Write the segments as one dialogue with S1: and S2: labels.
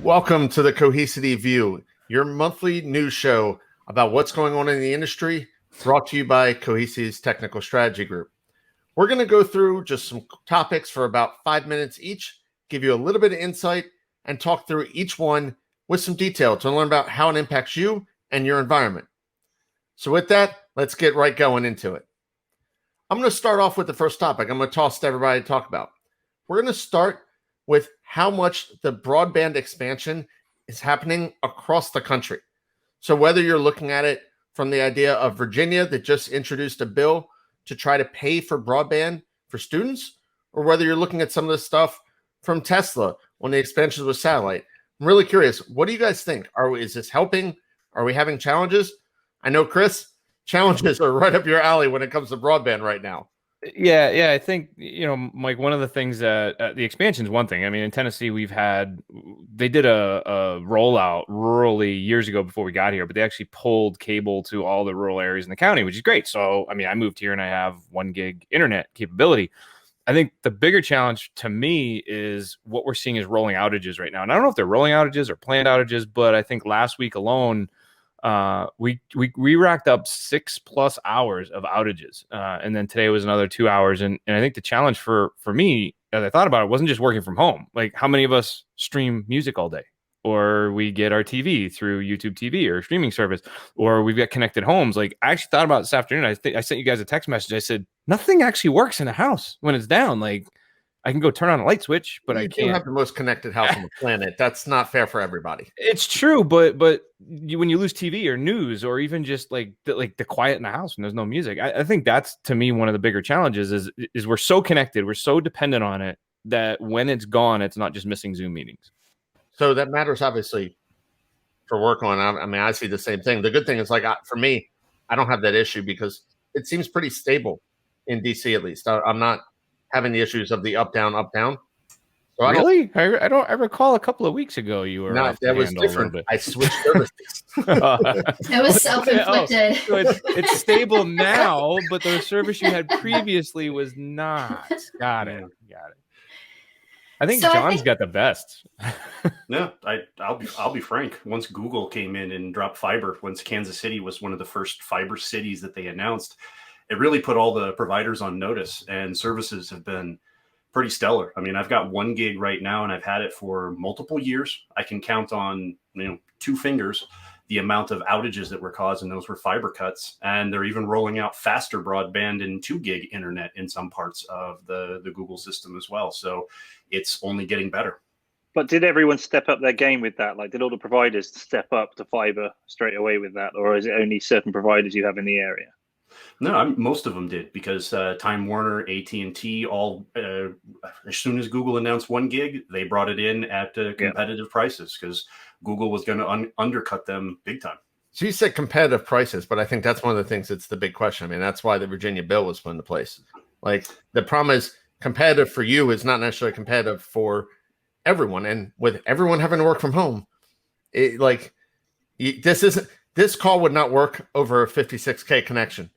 S1: Welcome to the Cohesity View, your monthly news show about what's going on in the industry, brought to you by Cohesity Technical Strategy Group. We're going to go through just some topics for about 5 minutes each, give you a little bit of insight, and talk through each one with some detail to learn about how it impacts you and your environment. So with that, let's get right going into it. I'm going to start off with the first topic I'm going to toss to everybody to talk about. We're going to start with how much the broadband expansion is happening across the country. So whether you're looking at it from the idea of Virginia that just introduced a bill to try to pay for broadband for students, or whether you're looking at some of the stuff from Tesla on the expansions with satellite. I'm really curious. What do you guys think? Is this helping? Are we having challenges? I know, Chris, challenges are right up your alley when it comes to broadband right now.
S2: Yeah. I think, Mike, one of the things that the expansion is one thing. I mean, in Tennessee, they did a rollout rurally years ago before we got here, but they actually pulled cable to all the rural areas in the county, which is great. So, I mean, I moved here and I have 1 gig internet capability. I think the bigger challenge to me is what we're seeing is rolling outages right now. And I don't know if they're rolling outages or planned outages, but I think last week alone, we racked up 6+ hours of outages. And then today was another 2 hours. And I think the challenge for me, as I thought about it, wasn't just working from home. Like, how many of us stream music all day? Or we get our TV through YouTube TV or streaming service, or we've got connected homes. Like, I actually thought about it this afternoon. I sent you guys a text message. I said, nothing actually works in a house when it's down. Like, I can go turn on a light switch, but I can't.
S1: You have the most connected house on the planet. That's not fair for everybody.
S2: It's true, but when you lose TV or news, or even just like the quiet in the house when there's no music, I think that's, to me, one of the bigger challenges is we're so connected, we're so dependent on it, that when it's gone, it's not just missing Zoom meetings.
S1: So that matters, obviously, for work on. I mean, I see the same thing. The good thing is, like, for me, I don't have that issue because it seems pretty stable in DC, at least. I'm not having the issues of the up, down, up, down.
S2: So really? I recall a couple of weeks ago you were off the
S1: that was
S2: handle
S1: different. I switched services.
S3: It was self-inflicted.
S2: So it's stable now, but the service you had previously was not. Got it. I think John's got the best.
S4: No, I'll be frank. Once Google came in and dropped fiber, once Kansas City was one of the first fiber cities that they announced, it really put all the providers on notice, and services have been pretty stellar. I mean, I've got 1 gig right now, and I've had it for multiple years. I can count on 2 fingers the amount of outages that were caused, and those were fiber cuts. And they're even rolling out faster broadband and 2 gig internet in some parts of the Google system as well. So it's only getting better.
S5: But did everyone step up their game with that? Like, did all the providers step up to fiber straight away with that? Or is it only certain providers you have in the area?
S4: No, most of them did, because Time Warner, AT&T, all as soon as Google announced 1 gig, they brought it in at competitive prices, because Google was going to undercut them big time.
S1: So you said competitive prices, but I think that's one of the things that's the big question. I mean, that's why the Virginia bill was put into place. Like, the problem is competitive for you is not necessarily competitive for everyone. And with everyone having to work from home, this call would not work over a 56K connection.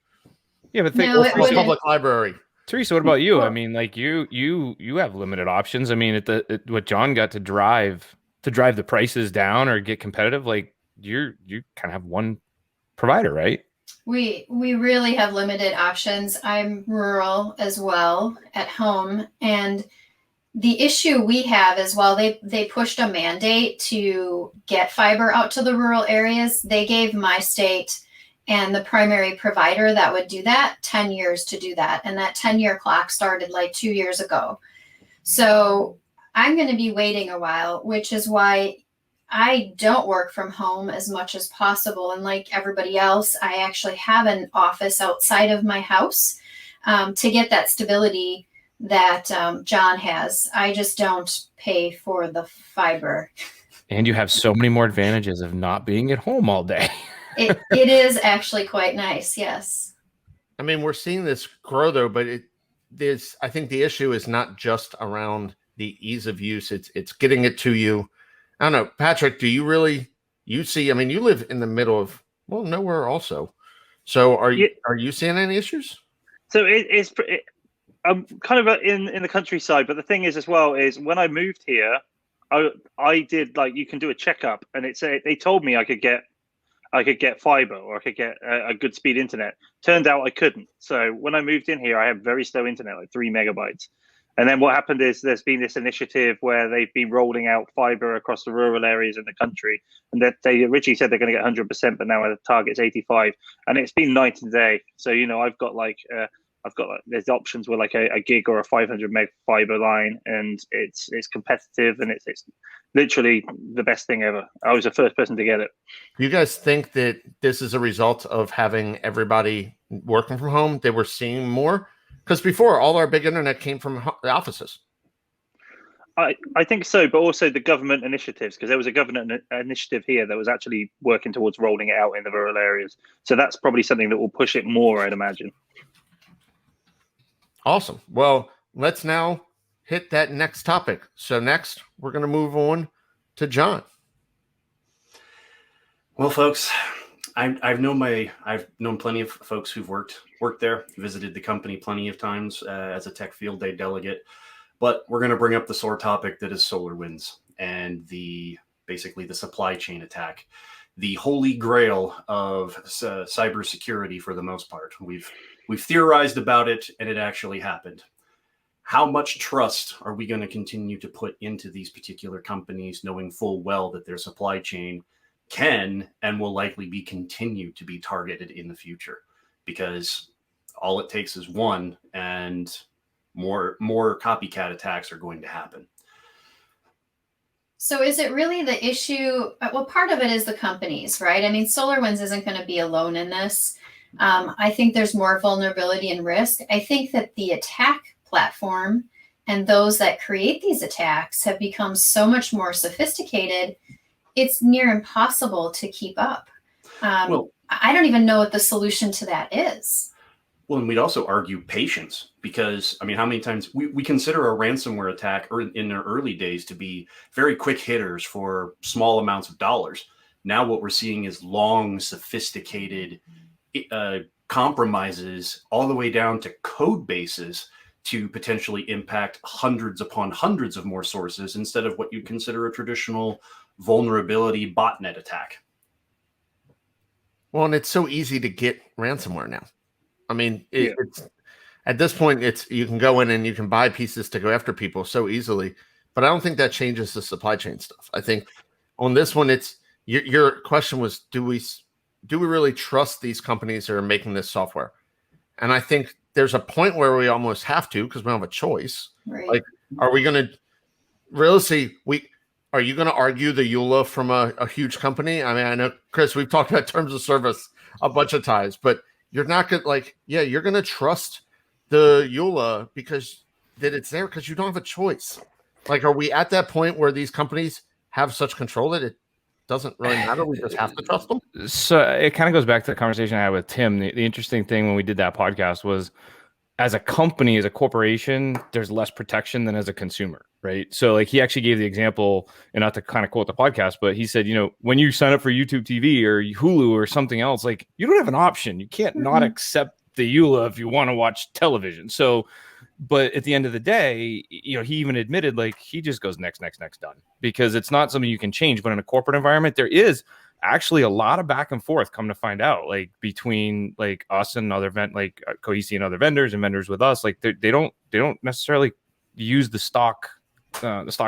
S2: Yeah, but think
S1: public library.
S2: Teresa, what about you? I mean, like, you have limited options. I mean, what John got to drive the prices down or get competitive, like, you kind of have one provider, right?
S3: We really have limited options. I'm rural as well at home, and the issue we have is, while they pushed a mandate to get fiber out to the rural areas, they gave my state and the primary provider that would do that 10 years to do that. And that 10-year clock started like 2 years ago. So I'm going to be waiting a while, which is why I don't work from home as much as possible. And like everybody else, I actually have an office outside of my house to get that stability that John has. I just don't pay for the fiber.
S2: And you have so many more advantages of not being at home all day.
S3: It is actually quite nice, yes.
S1: I mean, we're seeing this grow, though, but I think the issue is not just around the ease of use. It's getting it to you. I don't know, Patrick, do you see, I mean, you live in the middle of, well, nowhere also. So are you seeing any issues?
S5: So I'm kind of in the countryside, but the thing is as well is when I moved here, I did, like, you can do a checkup, and they told me I could get fiber, or I could get a good speed internet. Turned out I couldn't. So when I moved in here, I have very slow internet, like 3 megabytes. And then what happened is there's been this initiative where they've been rolling out fiber across the rural areas in the country, and that they originally said they're going to get 100%, but now the target's 85, and it's been night and day. So I've got there's options with like a gig or a 500 meg fiber line, and it's competitive, and it's literally the best thing ever. I was the first person to get it.
S1: Do you guys think that this is a result of having everybody working from home? They were seeing more? Because before, all our big internet came from the offices.
S5: I think so, but also the government initiatives, because there was a government initiative here that was actually working towards rolling it out in the rural areas. So that's probably something that will push it more, I'd imagine.
S1: Awesome. Well, let's now hit that next topic. So next, we're going to move on to John.
S4: Well, folks, I've known plenty of folks who've worked there, visited the company plenty of times as a tech field day delegate. But we're going to bring up the sore topic that is SolarWinds and basically the supply chain attack, the holy grail of cybersecurity for the most part. We've theorized about it, and it actually happened. How much trust are we going to continue to put into these particular companies, knowing full well that their supply chain can and will likely be continued to be targeted in the future? Because all it takes is one, and more copycat attacks are going to happen.
S3: So is it really the issue? Well, part of it is the companies, right? I mean, SolarWinds isn't going to be alone in this. I think there's more vulnerability and risk. I think that the attack platform and those that create these attacks have become so much more sophisticated, it's near impossible to keep up.
S4: Well,
S3: I don't even know what the solution to that is.
S4: Well, and we'd also argue patience, because, I mean, how many times we consider a ransomware attack in their early days to be very quick hitters for small amounts of dollars. Now what we're seeing is long, sophisticated compromises all the way down to code bases to potentially impact hundreds upon hundreds of more sources instead of what you'd consider a traditional vulnerability botnet attack.
S1: Well, and it's so easy to get ransomware now. I mean, it's at this point, you can go in and you can buy pieces to go after people so easily, but I don't think that changes the supply chain stuff. I think on this one, it's your question was, do we really trust these companies that are making this software? And I think there's a point where we almost have to, because we don't have a choice.
S3: Right.
S1: Like, are we going to realistically, are you going to argue the EULA from a huge company? I mean, I know, Chris, we've talked about terms of service a bunch of times, but you're not going to you're going to trust the EULA because it's there because you don't have a choice. Like, are we at that point where these companies have such control that it doesn't really matter? We just have to trust them.
S2: So it kind of goes back to the conversation I had with Tim. The interesting thing when we did that podcast was, as a company, as a corporation, there's less protection than as a consumer, right? So like, he actually gave the example, and not to kind of quote the podcast, but he said, when you sign up for YouTube TV or Hulu or something else, like, you don't have an option. You can't not accept the EULA if you want to watch television. So, but at the end of the day, he even admitted, like, he just goes next, done, because it's not something you can change. But in a corporate environment, there is actually a lot of back and forth, come to find out, like, between like us and other Cohesity and other vendors and vendors with us. Like, they don't necessarily use the stock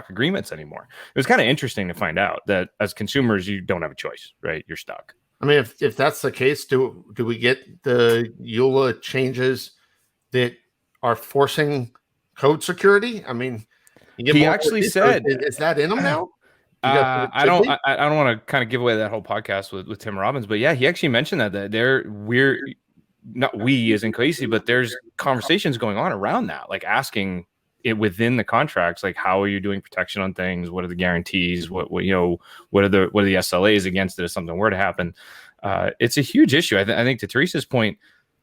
S2: agreements anymore. It was kind of interesting to find out that as consumers, you don't have a choice, right? You're stuck.
S1: I mean, if that's the case, do we get the EULA changes that are forcing code security? I mean,
S2: he actually said,
S1: is that in them now?
S2: I don't want to kind of give away that whole podcast with Tim Robbins, but yeah, he actually mentioned that we're not we as in Cohesity, but there's conversations going on around that, like asking it within the contracts, like, how are you doing protection on things? What are the guarantees? What are the SLAs against it if something were to happen? It's a huge issue. I think to Teresa's point,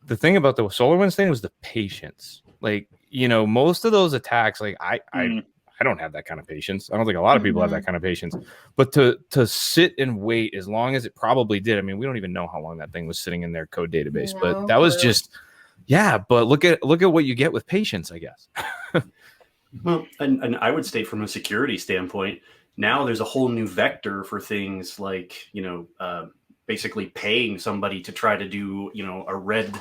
S2: the thing about the SolarWinds thing was the patience. Like, most of those attacks, like I don't have that kind of patience. I don't think a lot of people have that kind of patience. But to sit and wait as long as it probably did. I mean, we don't even know how long that thing was sitting in their code database, but that was just, but look at what you get with patience, I guess.
S4: Well, and I would state from a security standpoint, Now there's a whole new vector for things like, basically paying somebody to try to do, a red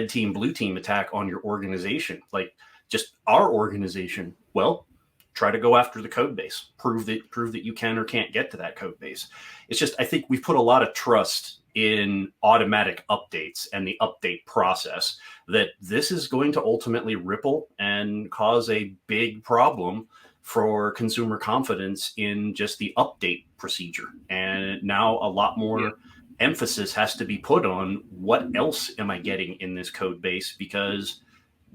S4: team, blue team attack on your organization. Like just our organization, well, try to go after the code base, prove that you can or can't get to that code base. It's just, I think we've put a lot of trust in automatic updates and the update process that this is going to ultimately ripple and cause a big problem for consumer confidence in just the update procedure. And now a lot more emphasis has to be put on what else am I getting in this code base, because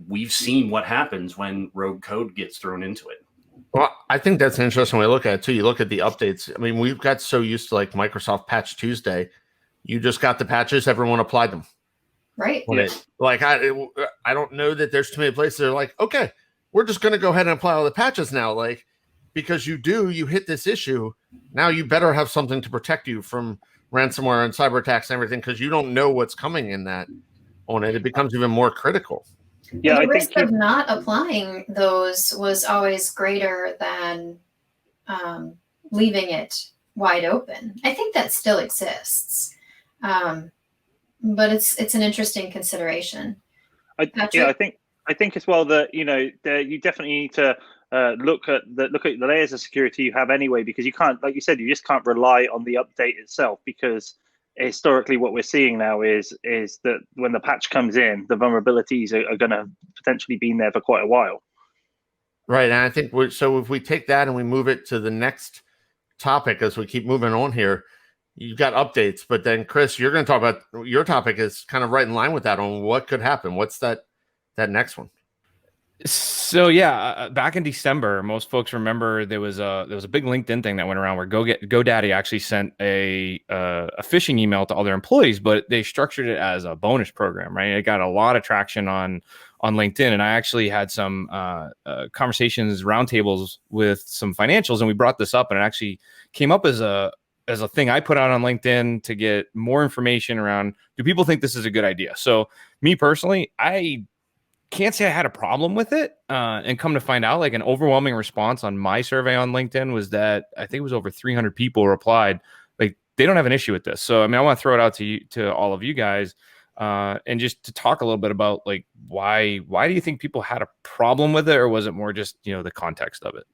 S4: we've seen what happens when rogue code gets thrown into it.
S1: Well, I think that's an interesting way to look at it too. You look at the updates. I mean, we've got so used to like Microsoft Patch Tuesday. You just got the patches, everyone applied them.
S3: Right.
S1: I don't know that there's too many places that are like, okay, we're just going to go ahead and apply all the patches now. Like, because you hit this issue. Now you better have something to protect you from ransomware and cyber attacks and everything, because you don't know what's coming in that on it. It becomes even more critical.
S3: Yeah, the risk of not applying those was always greater than leaving it wide open. I think that still exists. But it's an interesting consideration.
S5: I think as well that you definitely need to look at the layers of security you have anyway, because you can't, like you said, you just can't rely on the update itself, because historically what we're seeing now is that when the patch comes in, the vulnerabilities are going to potentially be in there for quite a while.
S1: Right, and I think so if we take that and we move it to the next topic as we keep moving on here. You've got updates, but then Chris, you're going to talk about your topic is kind of right in line with that on what could happen. What's that next one?
S2: So back in December, most folks remember there was a big LinkedIn thing that went around where GoDaddy actually sent a phishing email to all their employees, but they structured it as a bonus program, right? It got a lot of traction on LinkedIn, and I actually had some conversations, roundtables with some financials, and we brought this up, and it actually came up as a thing I put out on LinkedIn to get more information around, do people think this is a good idea? So me personally, I can't say I had a problem with it. And come to find out, like an overwhelming response on my survey on LinkedIn was that I think it was over 300 people replied, like they don't have an issue with this. So, I mean, I want to throw it out to all of you guys and just to talk a little bit about like, why do you think people had a problem with it? Or was it more just, the context of it?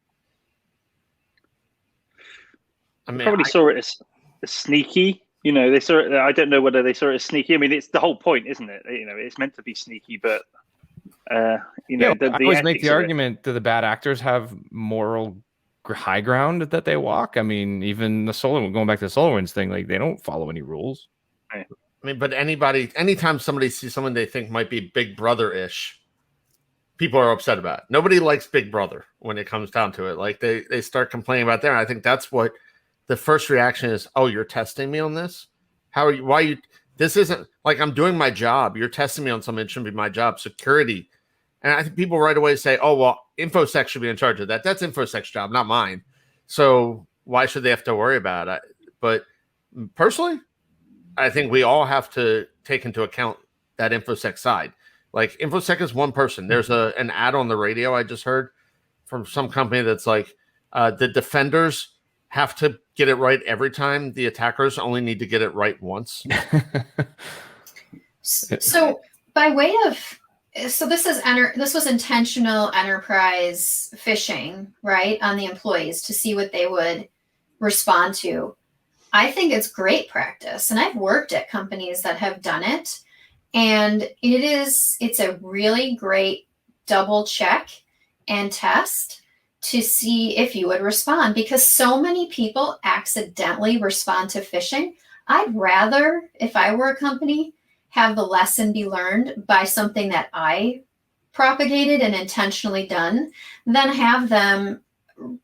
S5: I mean, probably saw it as sneaky. They saw it. I don't know whether they saw it as sneaky. I mean, it's the whole point, isn't it? It's meant to be sneaky, but
S2: I always make the argument: do the bad actors have moral high ground that they walk? I mean, even going back to the SolarWinds thing, like they don't follow any rules.
S1: I mean, but anytime somebody sees someone they think might be Big Brother-ish, people are upset about it. Nobody likes Big Brother when it comes down to it. Like they start complaining about there. And I think that's what the first reaction is. Oh, you're testing me on this? How are you? Why you? This isn't like I'm doing my job. You're testing me on something that shouldn't be my job. Security. And I think people right away say, oh, well, InfoSec should be in charge of that. That's InfoSec's job, not mine. So why should they have to worry about it? But personally, I think we all have to take into account that InfoSec side. Like InfoSec is one person. There's an ad on the radio I just heard from some company that's like the defenders have to get it right every time. The attackers only need to get it right once.
S3: So by way of, so this was intentional enterprise phishing, right, on the employees to see what they would respond to. I think it's great practice, and I've worked at companies that have done it, and it's a really great double check and test to see if you would respond, because so many people accidentally respond to phishing. I'd rather, if I were a company, have the lesson be learned by something that I propagated and intentionally done than have them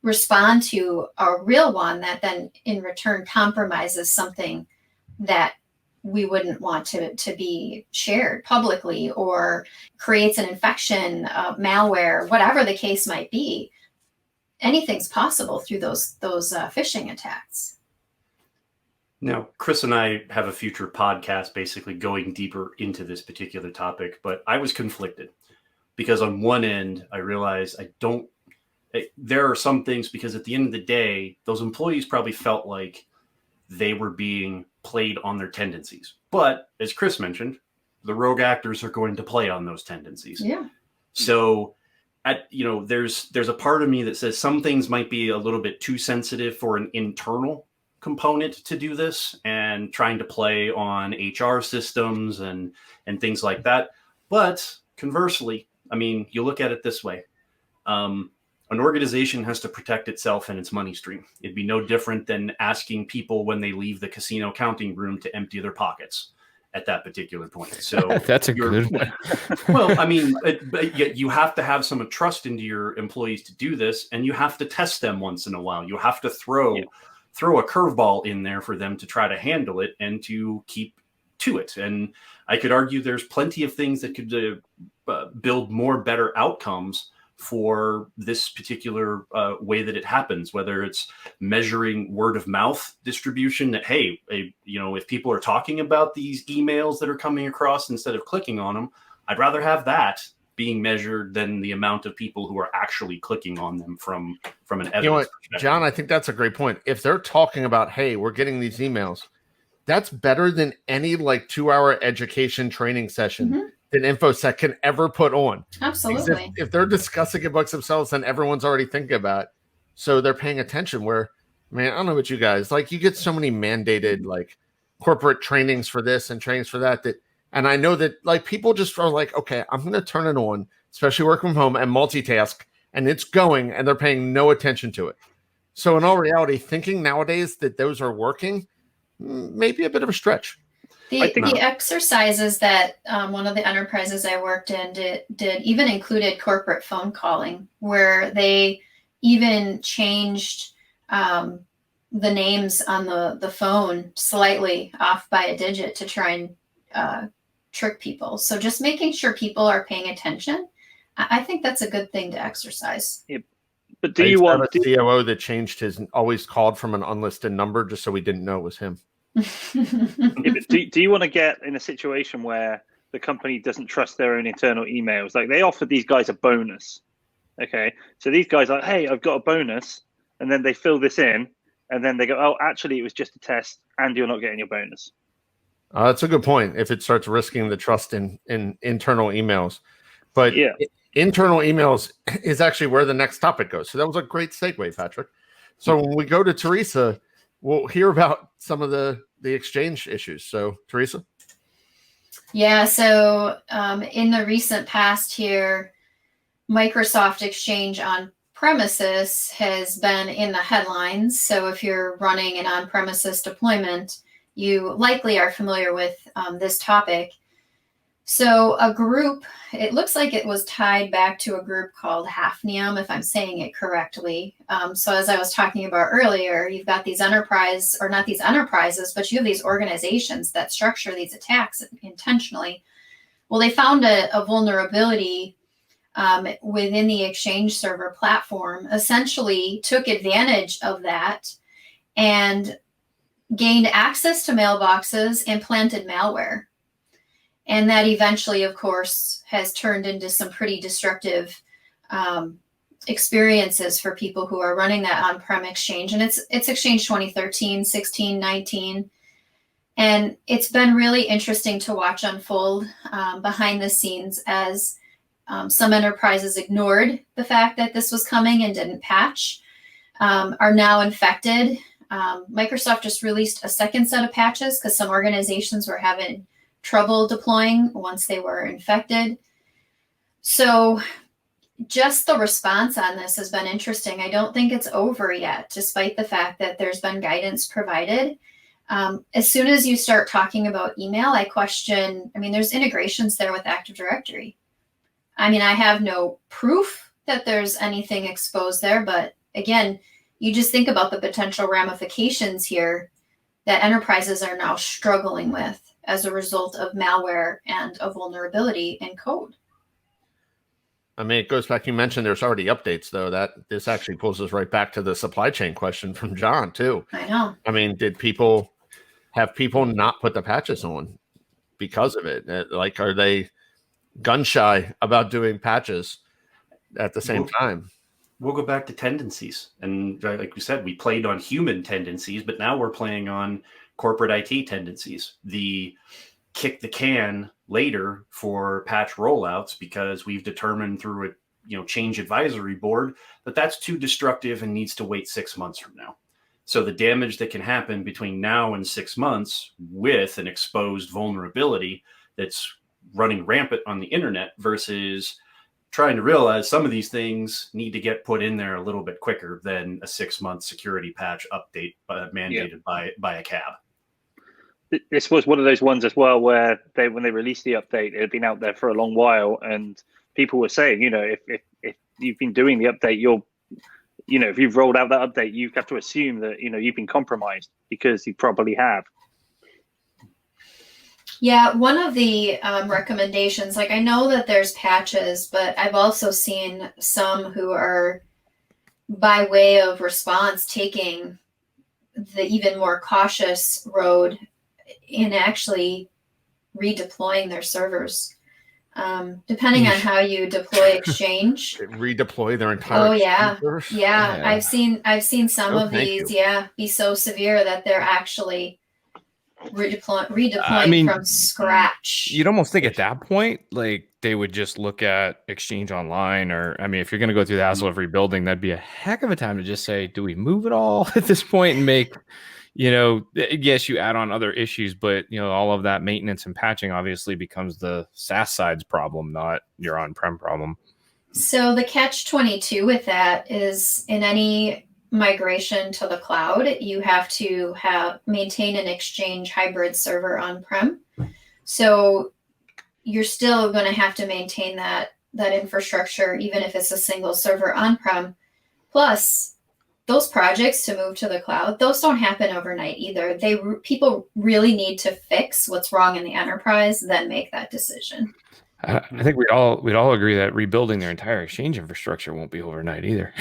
S3: respond to a real one that then in return compromises something that we wouldn't want to be shared publicly or creates an infection, malware, whatever the case might be. Anything's possible through those phishing attacks.
S4: Now, Chris and I have a future podcast basically going deeper into this particular topic, but I was conflicted because on one end, I realized I don't there are some things, because at the end of the day, those employees probably felt like they were being played on their tendencies. But as Chris mentioned, the rogue actors are going to play on those tendencies.
S3: Yeah.
S4: So there's a part of me that says some things might be a little bit too sensitive for an internal component to do this, and trying to play on HR systems and things like that. But conversely, I mean, you look at it this way. An organization has to protect itself and its money stream. It'd be no different than asking people when they leave the casino counting room to empty their pockets at that particular point. So
S2: that's a good one.
S4: Well, I mean, you have to have some trust into your employees to do this, and you have to test them once in a while. You have to throw a curveball in there for them to try to handle it and to keep to it. And I could argue there's plenty of things that could build more better outcomes for this particular way that it happens, whether it's measuring word of mouth distribution, that, hey, if people are talking about these emails that are coming across instead of clicking on them, I'd rather have that being measured than the amount of people who are actually clicking on them from an evidence perspective.
S1: John, I think that's a great point. If they're talking about, hey, we're getting these emails, that's better than any 2-hour education training session that InfoSec can ever put on.
S3: Absolutely.
S1: If they're discussing it amongst themselves, then everyone's already thinking about it. So they're paying attention. Where, man, I don't know about you guys. You get so many mandated corporate trainings for this and trainings for that. And I know that people just are okay, I'm going to turn it on, especially working from home, and multitask, and it's going, and they're paying no attention to it. So in all reality, thinking nowadays that those are working may be a bit of a stretch.
S3: The exercises that one of the enterprises I worked in did even included corporate phone calling, where they even changed the names on the phone slightly off by a digit to try and trick people. So just making sure people are paying attention, I think that's a good thing to exercise.
S5: Yeah. But do you want
S1: a COO that changed his, always called from an unlisted number just so we didn't know it was him?
S5: Do you want to get in a situation where the company doesn't trust their own internal emails? They offered these guys a bonus. Okay, so these guys are, hey, I've got a bonus, and then they fill this in, and then they go, oh, actually, it was just a test, and you're not getting your bonus.
S1: That's a good point. If it starts risking the trust in internal emails, but internal emails is actually where the next topic goes. So that was a great segue, Patrick. So when we go to Teresa, we'll hear about some of the exchange issues. So Teresa.
S3: Yeah. So in the recent past here, Microsoft Exchange on premises has been in the headlines. So if you're running an on-premises deployment, you likely are familiar with this topic. So a group, it looks like it was tied back to a group called Hafnium, if I'm saying it correctly. So as I was talking about earlier, you've got these enterprises, but you have these organizations that structure these attacks intentionally. Well, they found a vulnerability within the Exchange server platform, essentially took advantage of that and gained access to mailboxes and planted malware. And that eventually, of course, has turned into some pretty destructive experiences for people who are running that on-prem Exchange. And it's Exchange 2013, 16, 19. And it's been really interesting to watch unfold behind the scenes as some enterprises ignored the fact that this was coming and didn't patch, are now infected. Microsoft just released a second set of patches because some organizations were having trouble deploying once they were infected. So just the response on this has been interesting. I don't think it's over yet, despite the fact that there's been guidance provided. As soon as you start talking about email, I question, there's integrations there with Active Directory. I have no proof that there's anything exposed there, but again, you just think about the potential ramifications here that enterprises are now struggling with as a result of malware and a vulnerability in code.
S1: It goes back, you mentioned there's already updates, though, that this actually pulls us right back to the supply chain question from John, too.
S3: I know.
S1: Did people not put the patches on because of it? Are they gun shy about doing patches at the same time?
S4: We'll go back to tendencies. And like we said, we played on human tendencies, but now we're playing on corporate IT tendencies. The kick the can later for patch rollouts because we've determined through a change advisory board that that's too destructive and needs to wait 6 months from now. So the damage that can happen between now and 6 months with an exposed vulnerability that's running rampant on the internet versus trying to realize some of these things need to get put in there a little bit quicker than a 6-month security patch update mandated by a cab.
S5: This was one of those ones as well where when they released the update, it had been out there for a long while, and people were saying, if you've been doing the update, if you've rolled out that update, you have to assume that you've been compromised because you probably have.
S3: Yeah, one of the recommendations, like I know that there's patches, but I've also seen some who are, by way of response, taking the even more cautious road in actually redeploying their servers. Depending on how you deploy Exchange.
S1: Redeploy their entire
S3: servers? Yeah. I've seen some of these, be so severe that they're actually redeploying from scratch.
S2: You'd almost think at that point, like they would just look at Exchange Online, or if you're going to go through the hassle of rebuilding, that'd be a heck of a time to just say, do we move it all at this point and make, yes, you add on other issues, but all of that maintenance and patching obviously becomes the SaaS side's problem, not your on-prem problem.
S3: So the catch-22 with that is in any migration to the cloud, you have to maintain an Exchange hybrid server on-prem. So you're still going to have to maintain that infrastructure, even if it's a single server on-prem. Plus, those projects to move to the cloud, those don't happen overnight either. People really need to fix what's wrong in the enterprise, then make that decision.
S2: I think we'd all agree that rebuilding their entire Exchange infrastructure won't be overnight either.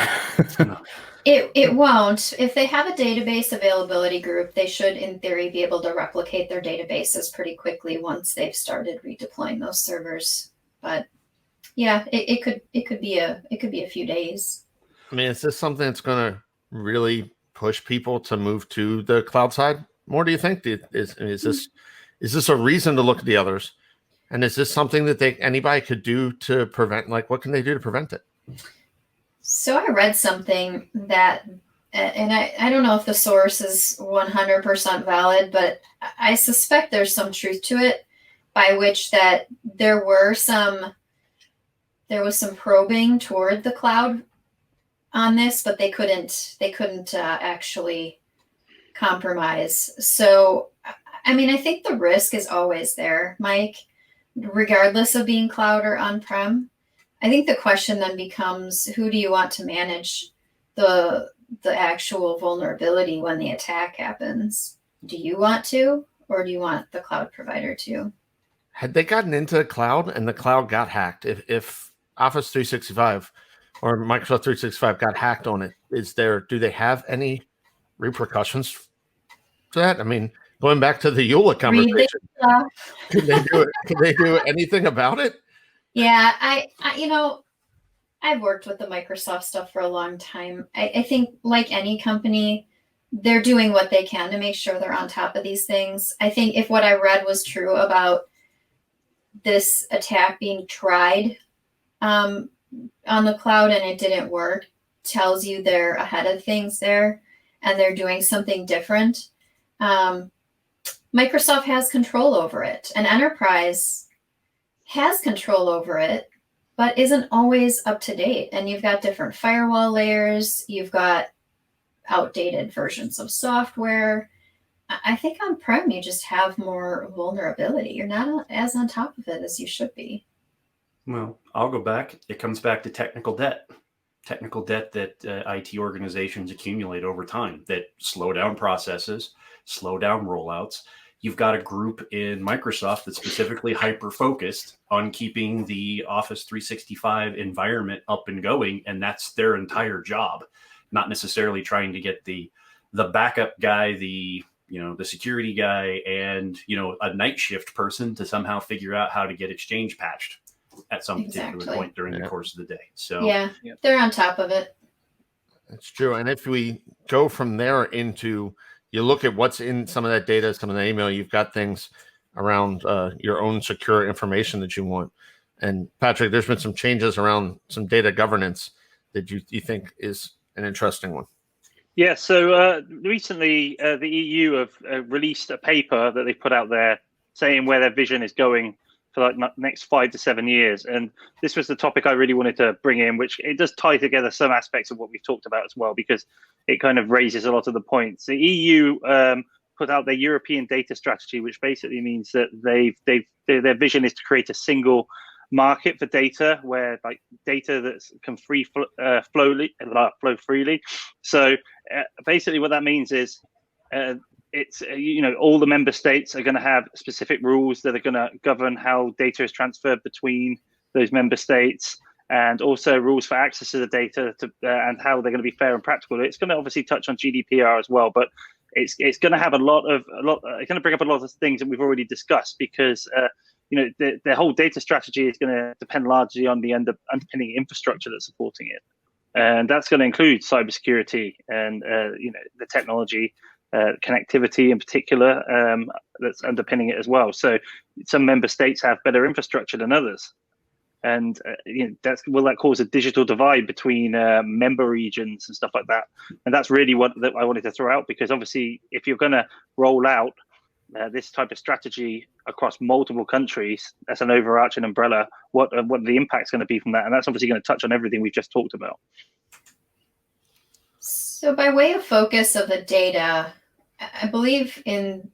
S3: It won't. If they have a database availability group, they should, in theory, be able to replicate their databases pretty quickly once they've started redeploying those servers. But yeah, it could be a few days.
S1: Is this something that's going to really push people to move to the cloud side more? Do you think is this a reason to look at the others? And is this something that anybody could do to prevent? Like, what can they do to prevent it?
S3: So I read something that, and I don't know if the source is 100% valid, but I suspect there's some truth to it, by which that there was some probing toward the cloud on this, but they couldn't actually compromise. So, I think the risk is always there, Mike, regardless of being cloud or on-prem. I think the question then becomes, who do you want to manage the actual vulnerability when the attack happens? Do you want to, or do you want the cloud provider to?
S1: Had they gotten into the cloud and the cloud got hacked, if Office 365 or Microsoft 365 got hacked on it, do they have any repercussions to that? Going back to the EULA conversation, could they do anything about it?
S3: Yeah, I've worked with the Microsoft stuff for a long time. I think, like any company, they're doing what they can to make sure they're on top of these things. I think if what I read was true about this attack being tried on the cloud and it didn't work, tells you they're ahead of things there and they're doing something different. Microsoft has control over it. An enterprise has control over it, but isn't always up to date. And you've got different firewall layers. You've got outdated versions of software. I think on-prem, you just have more vulnerability. You're not as on top of it as you should be.
S4: Well, I'll go back. It comes back to technical debt that IT organizations accumulate over time that slow down processes, slow down rollouts. You've got a group in Microsoft that's specifically hyper-focused on keeping the Office 365 environment up and going, and that's their entire job, not necessarily trying to get the backup guy, the security guy, and a night shift person to somehow figure out how to get Exchange patched at some particular point during the course of the day. So
S3: yeah, they're on top of it.
S1: That's true. And if we go from there into, you look at what's in some of that data, some of the email, you've got things around your own secure information that you want. And Patrick, there's been some changes around some data governance that you think is an interesting one.
S5: Yeah, so recently the EU have released a paper that they put out there saying where their vision is going for like next 5 to 7 years. And this was the topic I really wanted to bring in, which it does tie together some aspects of what we've talked about as well, because it kind of raises a lot of the points. The EU put out their European data strategy, which basically means that their vision is to create a single market for data, where like data that can flow freely. So basically what that means is it's all the member states are going to have specific rules that are going to govern how data is transferred between those member states, and also rules for access to the data and how they're going to be fair and practical. It's going to obviously touch on GDPR as well, but it's going to have it's going to bring up a lot of things that we've already discussed, because the whole data strategy is going to depend largely on the underpinning infrastructure that's supporting it. And that's going to include cybersecurity and the technology, connectivity in particular, that's underpinning it as well. So some member states have better infrastructure than others, and will that cause a digital divide between member regions and stuff like that? And that's really what I wanted to throw out, because obviously if you're going to roll out this type of strategy across multiple countries, that's an overarching umbrella. What the impact's going to be from that, and that's obviously going to touch on everything we've just talked about.
S3: So by way of focus of the data, I believe in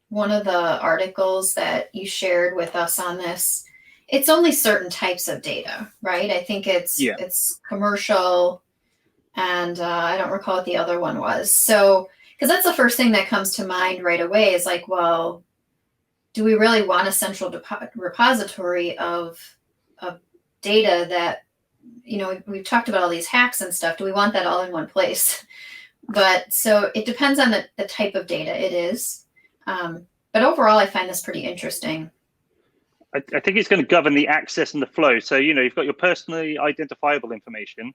S3: one of the articles that you shared with us on this, it's only certain types of data, right? I think it's commercial, and I don't recall what the other one was. So, because that's the first thing that comes to mind right away is like, well, do we really want a central repository of data that, we've talked about all these hacks and stuff. Do we want that all in one place? But so it depends on the type of data it is. But overall, I find this pretty interesting.
S5: I think it's going to govern the access and the flow. So, you've got your personally identifiable information,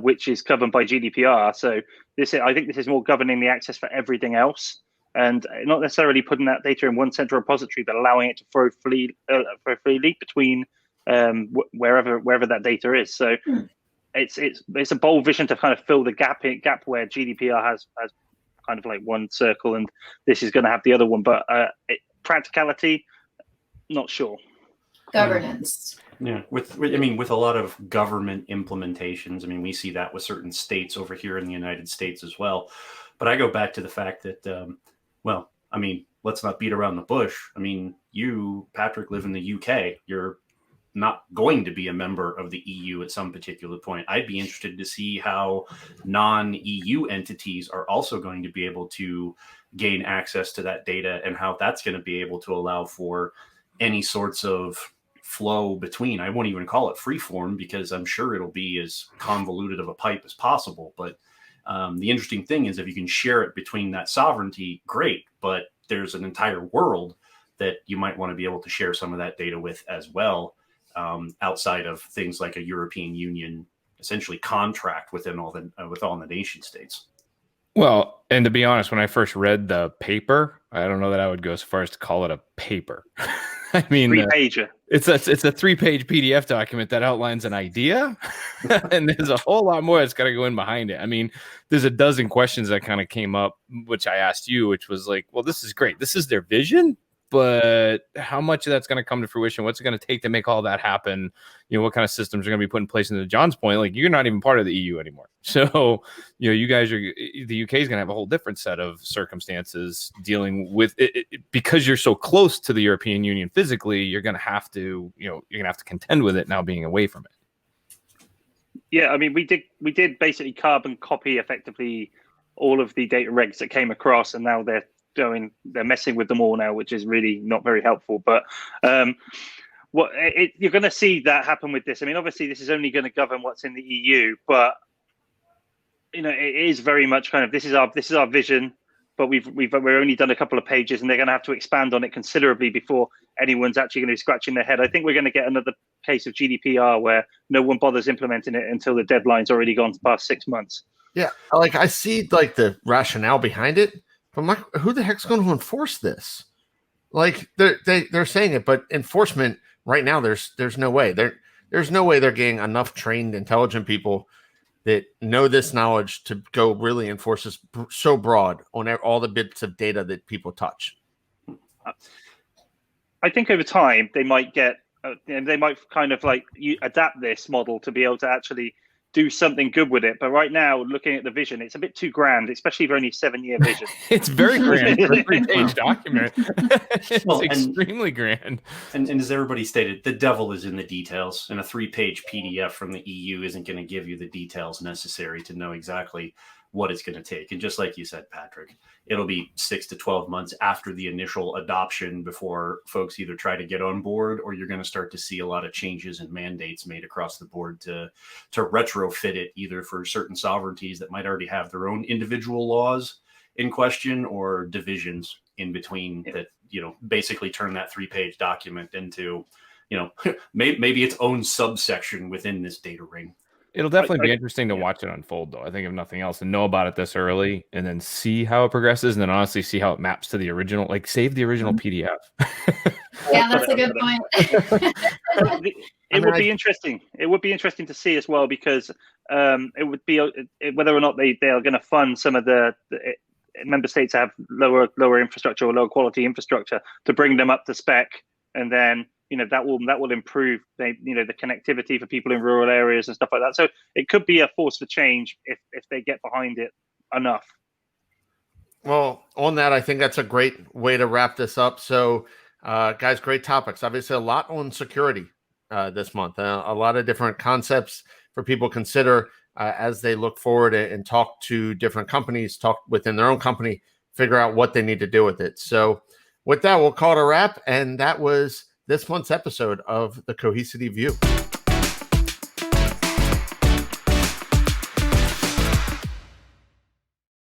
S5: which is covered by GDPR. So I think this is more governing the access for everything else, and not necessarily putting that data in one central repository, but allowing it to flow freely between wherever that data is. So it's a bold vision to kind of fill the gap where GDPR has kind of like one circle, and this is going to have the other one. But practicality, not sure.
S3: Governance.
S4: Yeah, with a lot of government implementations, we see that with certain states over here in the United States as well. But I go back to the fact that, let's not beat around the bush. You, Patrick, live in the UK. You're not going to be a member of the EU at some particular point. I'd be interested to see how non-EU entities are also going to be able to gain access to that data, and how that's going to be able to allow for any sorts of flow between. I won't even call it freeform, because I'm sure it'll be as convoluted of a pipe as possible. But the interesting thing is, if you can share it between that sovereignty, great. But there's an entire world that you might want to be able to share some of that data with as well, outside of things like a European Union essentially contract with all the nation states.
S2: Well, and to be honest, when I first read the paper, I don't know that I would go so far as to call it a paper. I mean,
S5: 3-pager.
S2: It's a 3-page PDF document that outlines an idea, and there's a whole lot more that's got to go in behind it. There's a dozen questions that kind of came up, which I asked you, which was like, well, this is great. This is their vision, but how much of that's going to come to fruition? What's it going to take to make all that happen? What kind of systems are going to be put in place? And to John's point, like, you're not even part of the EU anymore. So, you guys the UK is going to have a whole different set of circumstances dealing with it, because you're so close to the European Union physically. You're going to have to, contend with it now being away from it.
S5: Yeah, we did basically carbon copy effectively all of the data regs that came across, and now they're messing with them all now, which is really not very helpful. But you're going to see that happen with this. Obviously this is only going to govern what's in the EU, but it is very much kind of, this is our vision, but we're only done a couple of pages, and they're going to have to expand on it considerably before anyone's actually going to be scratching their head. I think we're going to get another case of GDPR where no one bothers implementing it until the deadline's already gone past 6 months.
S1: Yeah, like I see like the rationale behind it, but I'm like, who the heck's going to enforce this? Like they're saying it, but enforcement right now there's no way. There's no way they're getting enough trained, intelligent people that know this knowledge to go really enforce this so broad on all the bits of data that people touch.
S5: I think over time they might get, they might kind of like adapt this model to be able to actually do something good with it. But right now, looking at the vision, it's a bit too grand, especially for only 7-year vision.
S2: It's very grand for a 3-page document. It's
S4: Well,
S2: extremely grand.
S4: And as everybody stated, the devil is in the details. And a 3-page PDF from the EU isn't going to give you the details necessary to know exactly what it's going to take. And just like you said, Patrick, it'll be 6 to 12 months after the initial adoption before folks either try to get on board, or you're going to start to see a lot of changes and mandates made across the board to retrofit it either for certain sovereignties that might already have their own individual laws in question, or divisions in between that, basically turn that 3-page document into, maybe its own subsection within this data ring.
S2: It'll definitely be interesting to watch it unfold, though. I think, if nothing else, and know about it this early, and then see how it progresses, and then honestly see how it maps to the original. Like, save the original PDF.
S3: Yeah, that's a good point.
S5: It would be interesting. It would be interesting to see as well, because it would be whether or not they are going to fund some of the member states that have lower infrastructure or lower quality infrastructure to bring them up to spec, and then that will improve the connectivity for people in rural areas and stuff like that. So it could be a force for change if they get behind it enough.
S1: Well, on that, I think that's a great way to wrap this up. So, guys, great topics. Obviously, a lot on security this month. A lot of different concepts for people to consider as they look forward and talk to different companies, talk within their own company, figure out what they need to do with it. So with that, we'll call it a wrap. And that was this month's episode of the Cohesity View.